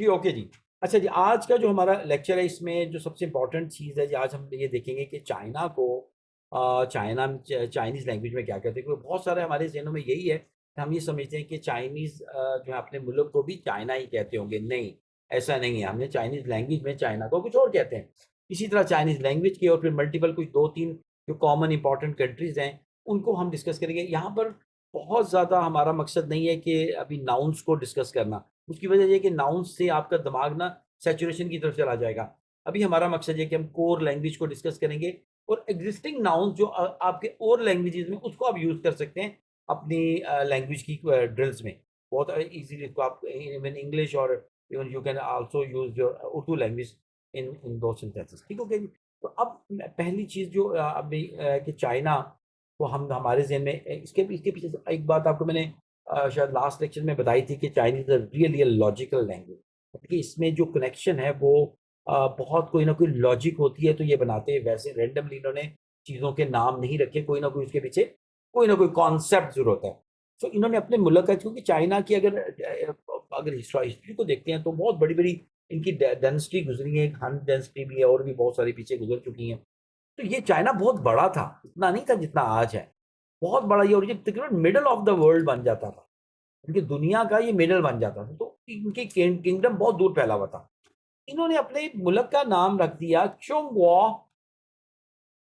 जी, okay जी। अच्छा जी, आज का जो हमारा लेक्चर है इसमें जो सबसे इम्पोर्टेंट चीज़ है जी, आज हम ये देखेंगे कि चाइना को चाइना चाइनीज़ लैंग्वेज में क्या कहते हैं? क्योंकि बहुत सारे हमारे ज़हनों में यही है कि हम ये समझते हैं कि चाइनीज़ जो है अपने मुल्क को भी चाइना ही कहते होंगे। नहीं, ऐसा नहीं है। हमने चाइनीज़ लैंग्वेज में चाइना को कुछ और कहते हैं। इसी तरह चाइनीज़ लैंग्वेज के और फिर मल्टीपल कुछ 2-3 जो कॉमन इम्पोर्टेंट कंट्रीज़ हैं, उनको हम डिस्कस करेंगे। यहाँ पर बहुत ज़्यादा हमारा मकसद नहीं है कि अभी नाउन्स को डिस्कस करना। उसकी वजह ये है कि नाउन्स से आपका दिमाग ना सैचुरेशन की तरफ चला जाएगा। अभी हमारा मकसद ये है कि हम कोर लैंग्वेज को डिस्कस करेंगे और एक्जिस्टिंग नाउन्स जो आपके और लैंग्वेजेज़ में उसको आप यूज़ कर सकते हैं अपनी लैंग्वेज की ड्रिल्स में। बहुत ईज़िली इसको आप इवन इंग्लिश और even you can also use your Urdu language in those sentences. ठीक हो गया जी? तो अब पहली चीज़ जो अभी कि चाइना को हम हमारे ज़हन में इसके पीछे से एक बात आपको मैंने शायद लास्ट लेक्चर में बताई थी कि Chinese is really a logical language. देखिए इसमें जो कनेक्शन है वो बहुत कोई ना कोई लॉजिक होती है तो ये बनाते हैं, वैसे रैंडमली इन्होंने चीज़ों के नाम नहीं रखे, कोई ना कोई उसके पीछे कोई ना कोई कॉन्सेप्ट ज़रूर होता है। तो इन्होंने अपने मुल्क का, क्योंकि चाइना की अगर हिस्ट्री को देखते हैं तो बहुत बड़ी-बड़ी इनकी डायनेस्टी गुज़री है, हान डायनेस्टी भी है और भी बहुत सारी पीछे गुज़र चुकी हैं। तो ये चाइना बहुत बड़ा था, इतना नहीं था जितना आज है। बहुत बड़ा ये, और ये तकरीबन मिडल ऑफ द वर्ल्ड बन जाता था। क्योंकि दुनिया का ये मिडल बन जाता था, तो इनकी किंगडम बहुत दूर फैला हुआ था। इन्होंने अपने मुल्क का नाम रख दिया चोंगुओ।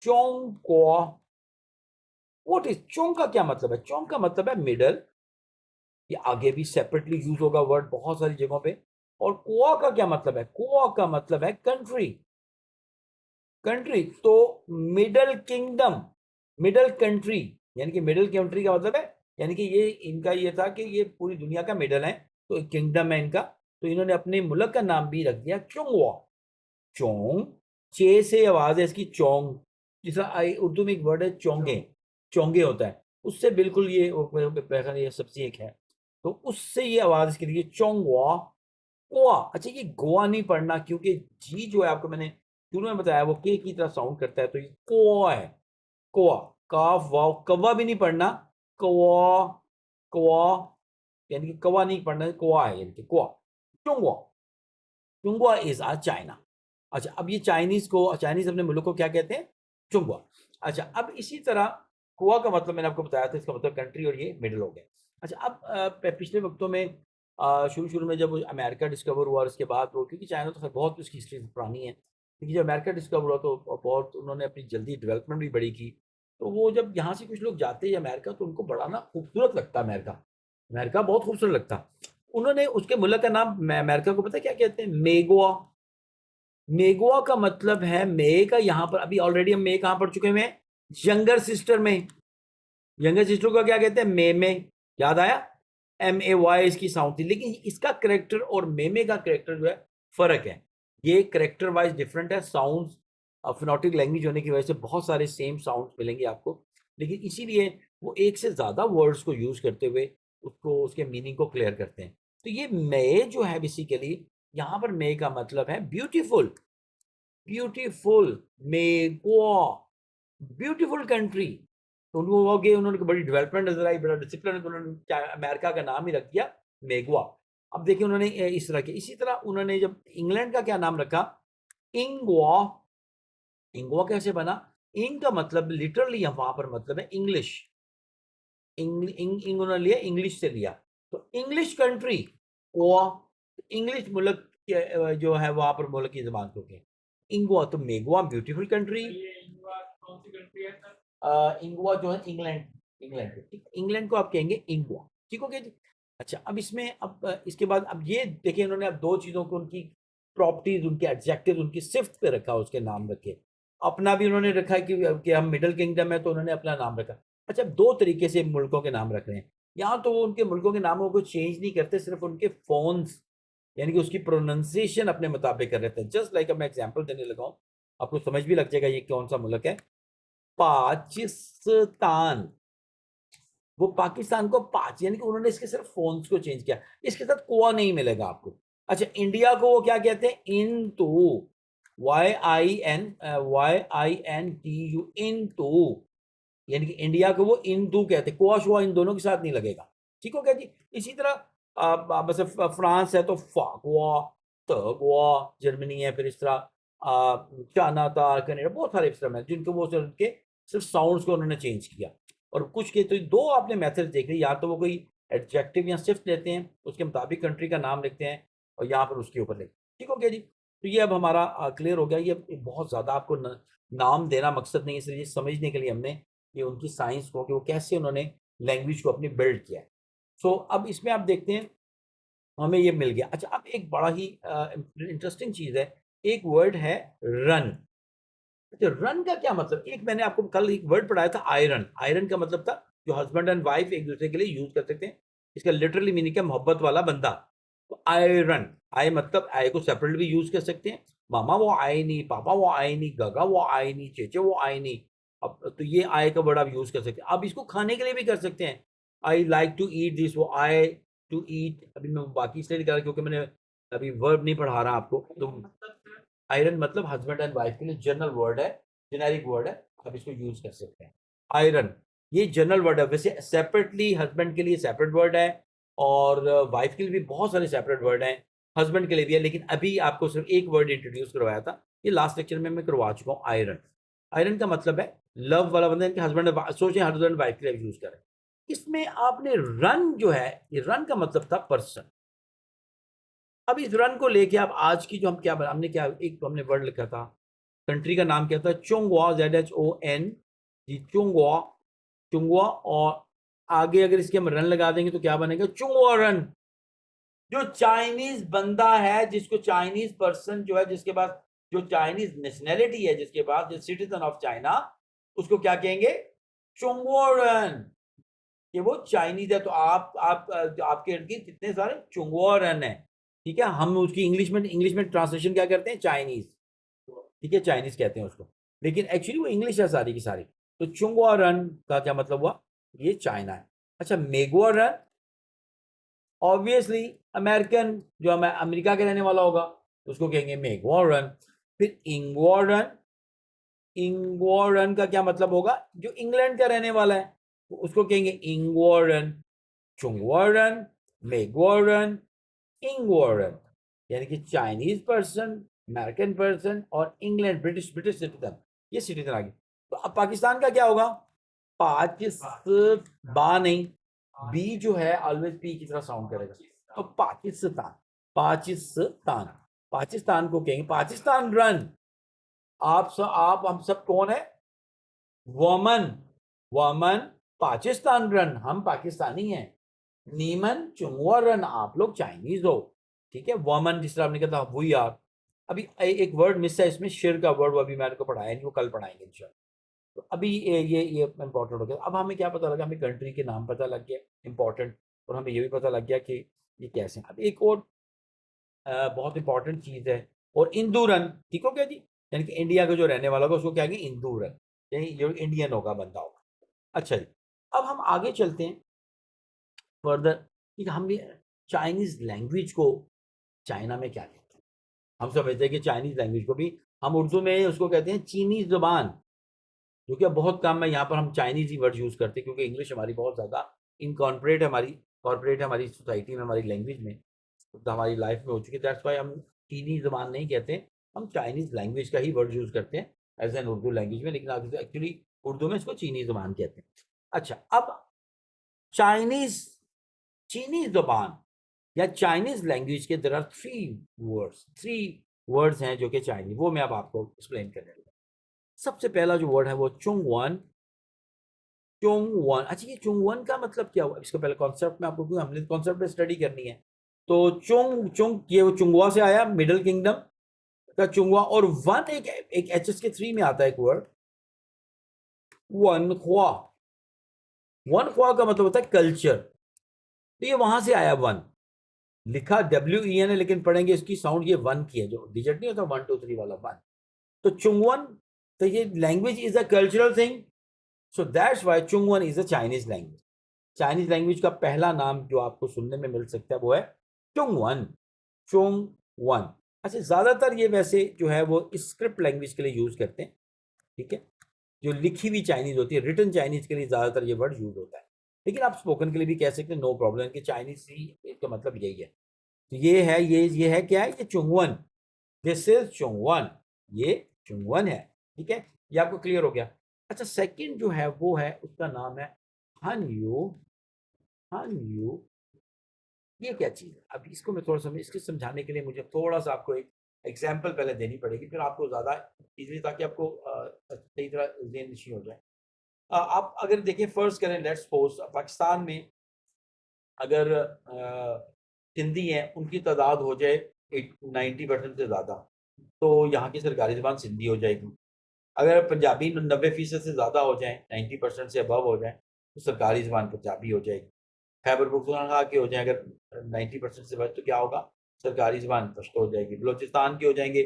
चोंगुओ, व्हाट इज़ चोंग का क्या मतलब है? चोंग का मतलब है मिडल। ये आगे भी सेपरेटली यूज़ होगा वर्ड बहुत सारी जगहों पे। और कुआ का क्या मतलब है? कुआ का मतलब है कंट्री। कंट्री तो मिडल किंगडम, मिडल कंट्री, यानी कि मिडल कंट्री का मतलब है, यानी कि ये इनका ये था कि ये पूरी दुनिया का मिडल है, तो किंगडम है इनका। तो इन्होंने अपने मुल्क का नाम भी रख दिया चोंगुआ। चोंग, चे से आवाज़ है इसकी चोंग, जिसका उर्दू में एक वर्ड है चोंगे, चोंगे होता है। उससे बिल्कुल ये ये सबसे एक है। तो उससे ये आवाज़ इसकी लिखी चोंगुआ, गोवा। अच्छा, ये गोवा नहीं पढ़ना क्योंकि जी जो है आपको मैंने शुरू में बताया वो के की तरह साउंड करता है, तो ये कोआ है, कोआ। काफ वाव कव्वा भी नहीं पढ़ना, कौवा, कौवा, यानी कि कौवा नहीं पढ़ना है, कोआ है, यानी कि कोआ। चुंगवा, चुंगवा इज़ चाइना। अच्छा, अब ये चाइनीज़ अपने मुल्क को क्या कहते हैं? चुंगवा। अच्छा, अब इसी तरह गोवा का मतलब मैंने आपको बताया था, इसका मतलब कंट्री, और ये मिडल हो गया। अच्छा, अब पिछले वक्तों में शुरू-शुरू में जब अमेरिका डिस्कवर हुआ और उसके बाद वो, क्योंकि चाइना तो खैर बहुत उसकी हिस्ट्री पुरानी है। लेकिन जब अमेरिका डिस्कवर हुआ तो बहुत उन्होंने अपनी जल्दी डेवलपमेंट भी बड़ी की। तो वो जब यहाँ से कुछ लोग जाते हैं अमेरिका तो उनको बड़ा ना खूबसूरत लगता है अमेरिका। अमेरिका बहुत खूबसूरत लगता। उन्होंने उसके मुल्क का नाम अमेरिका को पता है क्या कहते हैं? मेगोआ। मेगोआ का मतलब है मे का, यहाँ पर अभी ऑलरेडी हम मे कहाँ पढ़ चुके हैं? यंगर सिस्टर में। यंगर सिस्टर को क्या कहते हैं? मेमे। याद आया? एम-ए-वाई इसकी साउंड थी, लेकिन इसका कैरेक्टर और मेमे का कैरेक्टर जो है फ़र्क है। ये कैरेक्टर वाइज़ डिफरेंट है, साउंड्स फ़ोनेटिक लैंग्वेज होने की वजह से बहुत सारे सेम साउंड्स मिलेंगे आपको। लेकिन इसीलिए वो एक से ज़्यादा वर्ड्स को यूज़ करते हुए उसको, उसके मीनिंग को क्लियर करते हैं। तो ये मे जो है बेसिकली, यहाँ पर मे का मतलब है ब्यूटीफुल, ब्यूटीफुल, मेगो, ब्यूटीफुल कंट्री। तो उनको हो गए, उन्होंने बड़ी डेवलपमेंट नज़र आई, बड़ा डिसिप्लिन, तो उन्होंने अमेरिका का नाम ही रख दिया मेगुआ। अब देखिए उन्होंने इस तरह के, इसी तरह उन्होंने जब इंग्लैंड का क्या नाम रखा? इंगुआ। इंगुआ कैसे बना? इंग का मतलब लिटरली वहाँ पर मतलब है इंग्लिश। इंग इंग इंग उन्होंने लिया, इंग्लिश से लिया। तो इंग्लिश कंट्री, गोवा, इंग्लिश मुल्क के जो है वहाँ पर मुल्क की ज़बान होती है। इंगुआ, तो मेगुआ ब्यूटीफुल कंट्री। इंगुआ जो है इंग्लैंड, इंग्लैंड के, ठीक? इंग्लैंड को आप कहेंगे इंगुआ, ठीक हो गया जी? अच्छा, अब इसमें अब इसके बाद अब ये देखिए इन्होंने अब 2 चीज़ों को, उनकी प्रॉपर्टीज़, उनके एडजेक्टिव्स, उनकी सिफ़्त पे रखा, उसके नाम रखे। अपना भी उन्होंने रखा है कि हम मिडल किंगडम है तो उन्होंने अपना नाम रखा। अच्छा, 2 तरीके से मुल्कों के नाम रख रहे हैं। यहाँ तो वो उनके मुल्कों के नामों को चेंज नहीं करते, सिर्फ़ उनके फ़ॉन्ट्स, यानी कि उसकी प्रोनंसिएशन अपने मुताबिक कर लेते हैं। जस्ट लाइक अब मैं एग्ज़ाम्पल देने लगा हूँ, आपको समझ भी लग जाएगा ये कौन-सा मुल्क है। पाकिस्तान, वो पाकिस्तान को पाच, यानी कि उन्होंने इसके सिर्फ फ़ॉन्ट्स को चेंज किया। इसके साथ कोआ नहीं मिलेगा आपको। अच्छा, इंडिया को वो क्या कहते हैं? इंटू, वाई-आई-एन-टी-यू, इंटू, यानी कि इंडिया को वो इंदू कहते हैं। कोआ शुआ इन दोनों के साथ नहीं लगेगा। ठीक हो गया जी? इसी तरह बस फ्रांस है तो फ़ा, तो गोवा जर्मनी है, फिर इस तरह चाइना था, कनाडा, बहुत सारे इस तरह में जिनको वो सिर्फ उनके सिर्फ साउंड्स को उन्होंने चेंज किया। और कुछ के तो दो आपने मेथड देख ली, या तो वो कोई एडजेक्टिव या सिफ्ट लेते हैं, उसके मुताबिक कंट्री का नाम लिखते हैं और यहाँ पर उसके ऊपर लिखते हैं। ठीक हो गया जी। तो ये अब हमारा क्लियर हो गया। ये बहुत ज़्यादा आपको नाम देना मकसद नहीं है, सिर्फ ये समझने के लिए हमने ये उनकी साइंस को कि वो कैसे उन्होंने लैंग्वेज को अपनी बिल्ड किया है। सो अब इसमें आप देखते हैं हमें ये मिल गया। अच्छा, अब एक बड़ा ही इंटरेस्टिंग चीज़ है, एक वर्ड है रन। अच्छा, रन का क्या मतलब? एक मैंने आपको कल एक वर्ड पढ़ाया था आयरन। आयरन का मतलब था जो हस्बैंड एंड वाइफ एक दूसरे के लिए यूज कर सकते हैं। इसका लिटरली मीनिंग है मोहब्बत वाला बंदा। तो आयरन, आय मतलब आय को सेपरेट भी यूज कर सकते हैं। मामा वो आए नहीं, पापा वो आए नहीं, गगा वो आए नहीं, चेचे वो आए नहीं। अब तो ये आय का वर्ड आप यूज कर सकते हैं। अब इसको खाने के लिए भी कर सकते हैं। I like to eat this, वो आई टू ईट। अभी मैं बाकी इसलिए नहीं कर रहा क्योंकि मैंने अभी वर्ब नहीं पढ़ा रहा आपको। तो आयरन मतलब हस्बैंड एंड वाइफ के लिए जनरल वर्ड है, जेनेरिक वर्ड है, आप इसको यूज कर सकते हैं। आयरन ये जनरल वर्ड है। वैसे सेपरेटली हस्बैंड के लिए सेपरेट वर्ड है और वाइफ के लिए भी बहुत सारे सेपरेट वर्ड हैं, हस्बैंड के लिए भी है, लेकिन अभी आपको सिर्फ एक वर्ड इंट्रोड्यूस करवाया था, ये लास्ट लेक्चर में मैं करवा चुका हूँ। आयरन, आयरन का मतलब है लव वाला बंदा, इनके हस्बैंड सोचें हस्बैंड वाइफ के लिए यूज करें। इसमें आपने रन जो है, ये रन का मतलब था पर्सन। अब इस रन को लेके आप आज की जो हम क्या हमने क्या एक तो हमने वर्ड लिखा था, कंट्री का नाम क्या था, चोंगवा, ZHON जी, चोंगवा, चुंगवा। और आगे अगर इसके हम रन लगा देंगे तो क्या बनेगा, चुंगवा रन। जो चाइनीज बंदा है, जिसको चाइनीज पर्सन जो है, जिसके पास जो चाइनीज नेशनैलिटी है, जिसके पास जो सिटीजन ऑफ चाइना, उसको क्या कहेंगे, चुंगवा रन। कि वो चाइनीज है। तो आप आपके इर्द गिर्द कितने सारे चुंगवा रन है। ठीक है, हम उसकी इंग्लिश में ट्रांसलेशन क्या करते हैं, चाइनीज। ठीक है, चाइनीज कहते हैं उसको, लेकिन एक्चुअली वो इंग्लिश है सारी की सारी। तो चुंगवा रन का क्या मतलब हुआ, ये चाइना है। अच्छा, मेगुआ रन ऑब्वियसली अमेरिकन, जो अमेरिका के रहने वाला होगा उसको कहेंगे मेगुआ रन। फिर इंगुआ रन, इंगुआ रन का क्या मतलब होगा, जो इंग्लैंड का रहने वाला है तो उसको कहेंगे इंगुआ रन। चुंगुआ रन, मेगुआ रन, इंगुआ रन, यानी कि चाइनीज पर्सन, अमेरिकन पर्सन और इंग्लैंड ब्रिटिश ब्रिटिश सिटीजन, ये सिटीजन आ गए। तो अब पाकिस्तान का क्या होगा, बा नहीं, बी जो है ऑलवेज पी की तरह साउंड करेगा। तो पाकिस्तान, पाकिस्तान, पाकिस्तान को कहेंगे पाकिस्तान रन। आप हम सब कौन है, वमन, वमन पाकिस्तान रन, हम पाकिस्तानी हैं। नीमन चुंगवा रन, आप लोग चाइनीज हो। ठीक है, वमन जिस तरह आपने कहा था वी आर। अभी एक वर्ड मिस है इसमें, शेर का वर्ड, वो अभी मैंने को पढ़ाया नहीं, वो कल पढ़ाएंगे इंशाल्लाह। तो अभी ये इंपॉर्टेंट हो गया। अब हमें क्या पता लगा, हमें कंट्री के नाम पता लग गया इंपॉर्टेंट, और हमें ये भी पता लग गया कि ये कैसे हैं। अब एक और बहुत इंपॉर्टेंट चीज़ है, और इंदूरन, ठीक हो गया जी, यानी कि इंडिया का जो रहने वाला होगा उसको क्या कहेंगे, इंदूरन, यानी जो इंडियन होगा बंदा होगा। अच्छा जी, अब हम आगे चलते हैं फर्दर कि हम चाइनीज लैंग्वेज को चाइना में क्या कहते हैं। हम समझते हैं कि चाइनीज लैंग्वेज को भी हम उर्दू में उसको कहते हैं चीनी जुबान, जो कि अब बहुत कम है, यहाँ पर हम चाइनीज ही वर्ड यूज़ करते हैं क्योंकि इंग्लिश हमारी बहुत ज़्यादा इनकॉर्पोरेट है, हमारी कॉर्पोरेट है हमारी सोसाइटी में, हमारी लैंग्वेज में, तो हमारी लाइफ में हो चुकी है। दैट्स वाई हम चीनी ज़बान नहीं कहते, हम चाइनीज़ लैंग्वेज का ही वर्ड यूज़ करते हैं एज एन उर्दू लैंग्वेज में, लेकिन आप एक्चुअली उर्दू में इसको चीनी ज़बान कहते हैं। अच्छा, अब चाइनीज़, चीनी ज़बान या चाइनीज़ लैंग्वेज के देयर आर थ्री वर्ड्स हैं जो कि चाइनीज़, वो मैं अब आपको एक्सप्लेन करने लगा। सबसे पहला जो वर्ड है वो चुंगवन, चुंगवन। अच्छा, ये चुंगवन का मतलब क्या हुआ, इसका पहले कॉन्सेप्ट में आपको, क्योंकि हमने कॉन्सेप्ट पे स्टडी करनी है। तो चुंग चुंग ये वो चुंगवा से आया, मिडिल किंगडम का चुंगवा। और वन एक एच के थ्री में आता है एक वर्ड, वन ख्वा। वन ख्वा का मतलब होता है कल्चर, तो ये वहां से आया वन, लिखा WEN है लेकिन पढ़ेंगे इसकी साउंड ये वन की है, जो डिजिट नहीं होता 1 2 3 वाला वन। तो चुंगवन, तो ये language is a cultural thing, so that's why Zhongwen is a Chinese language. Chinese language का पहला नाम जो आपको सुनने में मिल सकता है वो है चुंगवन, चुंगवन। अच्छा, ज्यादातर ये वैसे जो है वो स्क्रिप्ट लैंग्वेज के लिए यूज करते हैं। ठीक है, जो लिखी हुई चाइनीज होती है, रिटन चाइनीज के लिए ज्यादातर ये वर्ड यूज होता है, लेकिन आप स्पोकन के लिए भी कह सकते हैं, नो प्रॉब्लम, कि चाइनीज ही इसका मतलब यही है। तो ये है क्या है, ये चुंगवन, दिस इज चुंगवन, ये चुंगवन है, ठीक है, ये आपको क्लियर हो गया। अच्छा, सेकंड जो है वो है, उसका नाम है हनयू। हनयू ये क्या चीज है? अब इसको मैं थोड़ा समझ, इसके समझाने के लिए मुझे थोड़ा सा आपको एक एग्जाम्पल पहले देनी पड़ेगी, फिर आपको ज्यादा इजीली, ताकि आपको सही तरह ज़हन नशीं हो जाए। आप अगर देखिए, फर्स्ट करें, लेट्स सपोज पाकिस्तान में अगर सिंधी हैं, उनकी तादाद हो जाए 90% से ज़्यादा, तो यहाँ की सरकारी ज़बान सिंधी हो जाएगी। अगर पंजाबी 90% से ज़्यादा हो जाएँ, 90% से अबव हो जाएँ, तो सरकारी ज़बान पंजाबी हो जाएगी। खैबर पख्तूनख्वा के हो जाएँ अगर 90% से बच, तो क्या होगा, सरकारी ज़बान पश्तो हो जाएगी। बलोचिस्तान के हो जाएंगे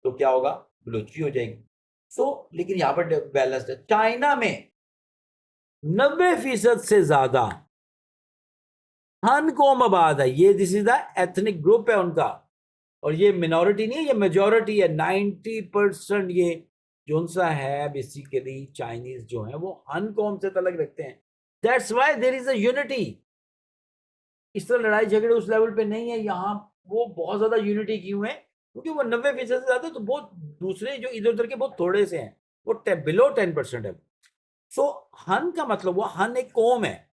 तो क्या होगा, बलोची हो जाएगी। लेकिन यहाँ पर बैलेंस्ड है। चाइना में 90% से ज़्यादा हन कौम आबाद है, ये this is the ethnic group है उनका, और ये मिनॉरिटी नहीं है, ये मेजॉरिटी है। 90% ये जो सा है बेसिकली चाइनीज जो है वो हन कौम से तलक रखते हैं। That's why there is a unity. इस तरह लड़ाई झगड़े उस लेवल पे नहीं है यहाँ, वो बहुत ज्यादा यूनिटी क्यों है, क्योंकि वो 90% से ज्यादा, तो बहुत दूसरे जो इधर उधर के बहुत थोड़े से हैं, वो बिलो 10% है। सो हन का मतलब, वो हन एक कौम है,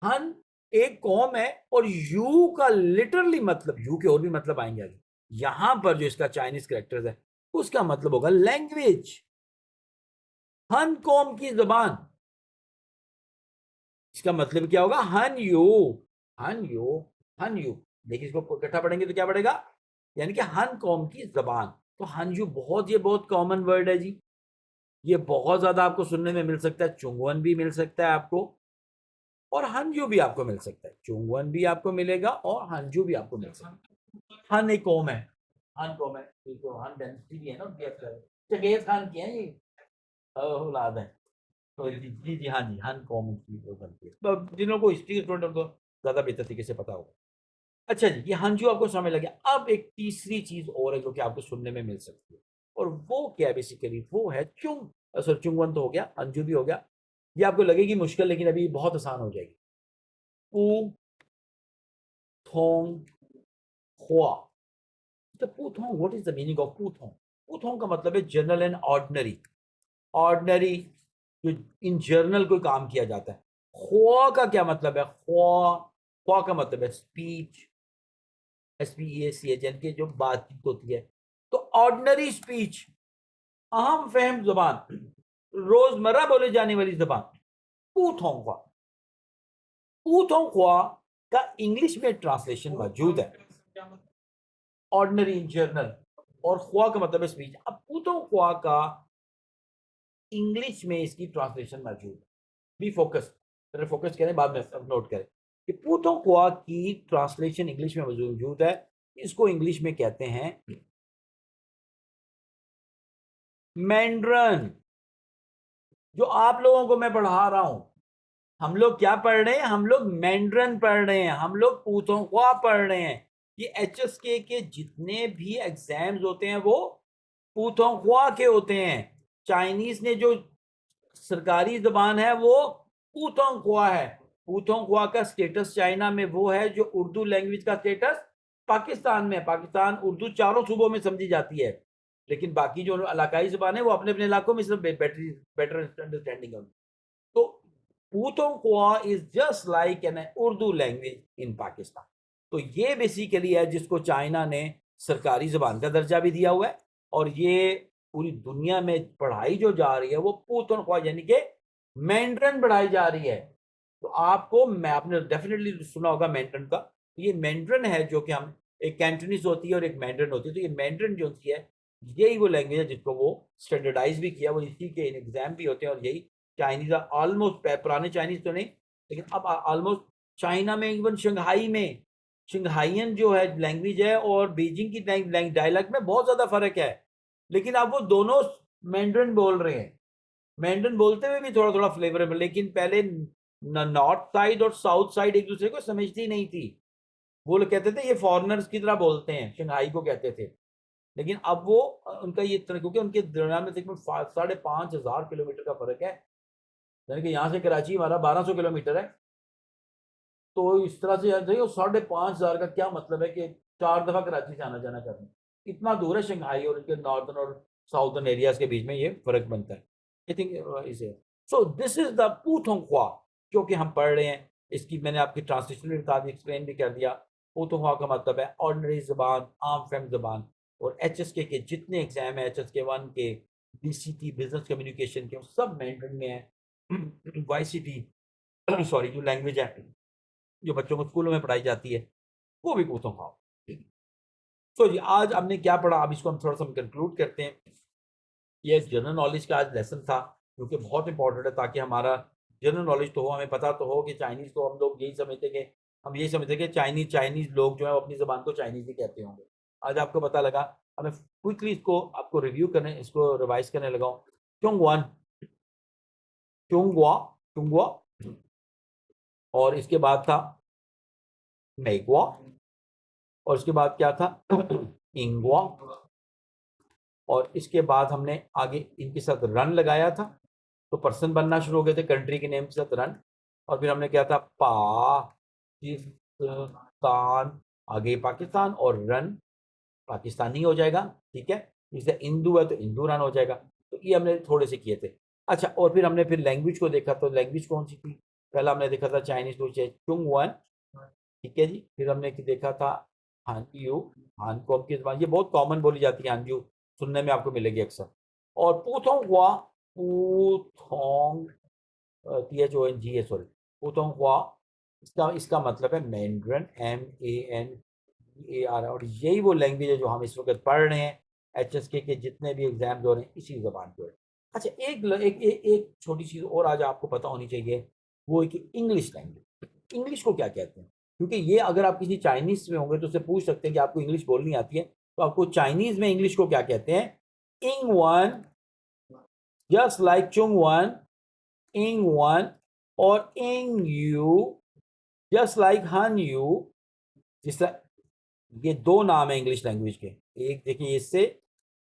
हन एक कौम है, और यू का लिटरली मतलब, यू के और भी मतलब आएंगे आगे, यहां पर जो इसका चाइनीज कैरेक्टर्स है उसका मतलब होगा लैंग्वेज, हन कौम की जबान। इसका मतलब क्या होगा, हन यू, हन यू, हन यू। देखिए, इसको इकट्ठा पढ़ेंगे तो क्या पढ़ेगा, यानी कि हन कौम की जबान। तो हन यू बहुत, ये बहुत कॉमन वर्ड है जी, ये बहुत ज्यादा आपको सुनने में मिल सकता है। चुंगवन भी मिल सकता है आपको, और हंजू भी आपको मिल सकता है। चुंगवन भी आपको मिलेगा और हंजू भी आपको मिल सकता है। हन एक कौम है, हन कौम है, तो हन डेंसिटी भी है ना उनकी अक्सर। चंगेज खान की है ये औलाद है। तो जी जी हाँ जी, हन कौम की वो बनती है। तो जिन लोगों को हिस्ट्री के स्टूडेंट को ज्यादा बेहतर तरीके से पता होगा। अच्छा जी, ये हंजू आपको समझ लग गया। अब एक तीसरी चीज और है जो कि आपको सुनने में मिल सकती है, और वो क्या है बेसिकली, वो है सॉरी, चुंगवन तो हो गया, हंजू भी हो गया। ये आपको लगेगी मुश्किल, लेकिन अभी बहुत आसान हो जाएगी। पू थोंग हुआ। तो Putong, what is the meaning of Putong? Putong का मतलब है जनरल एंड ऑर्डिनरी, ऑर्डिनरी जो इन जर्नल कोई काम किया जाता है। ख्वा का क्या मतलब है, ख्वा, ख्वा का मतलब है स्पीच, SPEACH, यानी कि जो बातचीत होती है। तो ऑर्डिनरी स्पीच, अहम फहम जुबान, रोजमर्रा बोले जाने वाली जुबान, पुथोंग ख्वा। पुथोंग ख्वा का इंग्लिश में ट्रांसलेशन मौजूद है, ऑर्डिनरी इन जर्नल, और ख्वा का मतलब है स्पीच। अब पुथोंग ख्वा का इंग्लिश में इसकी ट्रांसलेशन मौजूद है। बी फोकस, पहले फोकस करें बाद में नोट करें कि पुथों क्वा की ट्रांसलेशन इंग्लिश में मौजूद है। इसको इंग्लिश में कहते हैं मैंड्रन। जो आप लोगों को मैं पढ़ा रहा हूं, हम लोग क्या पढ़ रहे हैं, हम लोग मैंड्रन पढ़ रहे हैं, हम लोग पुथों क्वा पढ़ रहे हैं। ये HSK के जितने भी एग्जाम्स होते हैं वो पुथों क्वा के होते हैं। चाइनीज ने जो सरकारी जबान है वो पुथोंगख्वा है। पुथोंगख्वा का स्टेटस चाइना में वो है जो उर्दू लैंग्वेज का स्टेटस पाकिस्तान में। पाकिस्तान उर्दू चारों सूबों में समझी जाती है, लेकिन बाकी जो इलाकाई जबान है वो अपने अपने इलाकों में सिर्फ बेटर अंडरस्टैंडिंग है। तो Putonghua is just like an Urdu language in Pakistan. तो ये बेसिकली है जिसको चाइना ने सरकारी जबान का दर्जा भी दिया हुआ है, और ये पूरी दुनिया में पढ़ाई जो जा रही है वो पुथोंगख्वा यानी कि मैंड्रन पढ़ाई जा रही है। तो आपको, मैं आपने डेफिनेटली सुना होगा मैंड्रन का। तो ये मैंड्रन है जो कि हम, एक कैंटनीज होती है और एक मैंड्रन होती है। तो ये मैंड्रन जो सी है, यही वो लैंग्वेज है जिसको वो स्टैंडर्डाइज भी किया, वो इसी के एग्जाम भी होते हैं। और यही चाइनीज ऑलमोस्ट, पुराने चाइनीज तो नहीं, लेकिन अब ऑलमोस्ट चाइना में, इवन शंघाई में, शंघाइयन जो है लैंग्वेज है और बीजिंग की डायलैक्ट में बहुत ज्यादा फर्क है। लेकिन अब वो दोनों मैंड्रन बोल रहे हैं, मैंड्रन बोलते हुए भी थोड़ा थोड़ा फ्लेवर है। लेकिन पहले नॉर्थ साइड और साउथ साइड एक दूसरे को समझती नहीं थी। वो लोग कहते थे ये फॉरेनर्स की तरह बोलते हैं, शंघाई को कहते थे। लेकिन अब वो उनका ये तरह, क्योंकि उनके दरमियान में तकरीबन 5,500 किलोमीटर का फर्क है। यानी कि यहाँ से कराची हमारा 1200 किलोमीटर है, तो इस तरह से याद रही, और 5,500 का क्या मतलब है कि 4 दफा कराची से आना जाना करना, इतना दूर है शंघाई और इनके नॉर्दर्न और साउदर्न एरियाज के बीच में ये फर्क बनता है। आई थिंक इसे, सो दिस इज द पुथोंगवा जो कि हम पढ़ रहे हैं। इसकी मैंने आपकी ट्रांसलेशन भी बता दी, एक्सप्लेन भी कर दिया। पुथोंगवा का मतलब है ऑर्डिनरी जबान, आम फहम जबान। और HSK के जितने एग्जाम है, HSK 1 के, BCT बिजनेस कम्युनिकेशन के, सब मैंड्रिन में है। YCT सॉरी, जो लैंग्वेज है जो बच्चों को स्कूलों में पढ़ाई जाती है, वो भी पुथोंगवा। तो जी आज हमने क्या पढ़ा, अब इसको हम थोड़ा सा कंक्लूड करते हैं। ये जनरल नॉलेज का आज लेसन था, जो कि बहुत इंपॉर्टेंट है, ताकि हमारा जनरल नॉलेज तो हो, हमें पता तो हो कि चाइनीज़ को हम लोग यही समझते कि हम यही समझते कि चाइनीज़ लोग जो है वो अपनी ज़बान को चाइनीज़ ही कहते होंगे। आज आपको पता लगा। अब मैं क्विकली इसको आपको रिव्यू करने, इसको रिवाइज़ करने लगा हूँ। चोंगवन, चोंगवा, चोंगवा, और इसके बाद था मेगवा, और उसके बाद क्या था इंगवा, और इसके बाद हमने आगे इनके साथ रन लगाया था, तो पर्सन बनना शुरू हो गए थे कंट्री के नेम के साथ रन। और फिर हमने क्या था पाकिस्तान, आगे पाकिस्तान और रन पाकिस्तानी हो जाएगा, ठीक है। जैसे इंदू है तो इंदू रन हो जाएगा। तो ये हमने थोड़े से किए थे। अच्छा, और फिर हमने फिर लैंग्वेज को देखा, तो लैंग्वेज कौन सी थी, पहला हमने देखा था चाइनीज, तो चुंगवन, ठीक है जी। फिर हमने देखा था हानयू, हानकॉम की जबान, ये बहुत कॉमन बोली जाती है हानयू, सुनने में आपको मिलेगी अक्सर। और पुथोंगवा, पुथोंग, THONG है, सॉरी, पुथोंगवा, इसका इसका मतलब है मैंड्रिन, MANDAR, और यही वो लैंग्वेज है जो हम इस वक्त पढ़ रहे हैं। HSK के जितने भी एग्जाम्स हो रहे हैं इसी जबान पे। अच्छा, एक छोटी चीज़ और आज आपको पता होनी चाहिए, वो है कि इंग्लिश लैंग्वेज, इंग्लिश को क्या कहते हैं। क्योंकि ये अगर आप किसी चाइनीज में होंगे तो उससे पूछ सकते हैं कि आपको इंग्लिश बोलनी आती है, तो आपको चाइनीज में इंग्लिश को क्या कहते हैं। इंग वन, जस्ट लाइक चुंग वन, इंग वन, और इंग यू, जस्ट लाइक हन यू। जिस तरह ये दो नाम है इंग्लिश लैंग्वेज के, एक देखिए इससे,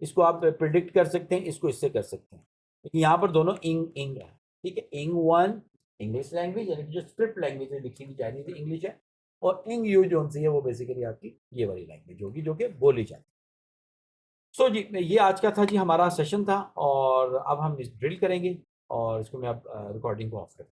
इसको आप प्रिडिक्ट कर सकते हैं, इसको इससे कर सकते हैं, लेकिन यहाँ पर दोनों इंग इंग है, ठीक है। इंग वन इंग्लिश लैंग्वेज, यानी कि जो स्क्रिप्ट लैंग्वेज है लिखी हुई चाइनीज इंग्लिश है, और इंग यू जो सी है वो बेसिकली आपकी ये वाली लैंग्वेज होगी जो कि बोली जाती है। सो जी, ये आज का था जी हमारा सेशन था, और अब हम ड्रिल करेंगे, और इसको मैं अब रिकॉर्डिंग को ऑफ करता हूँ।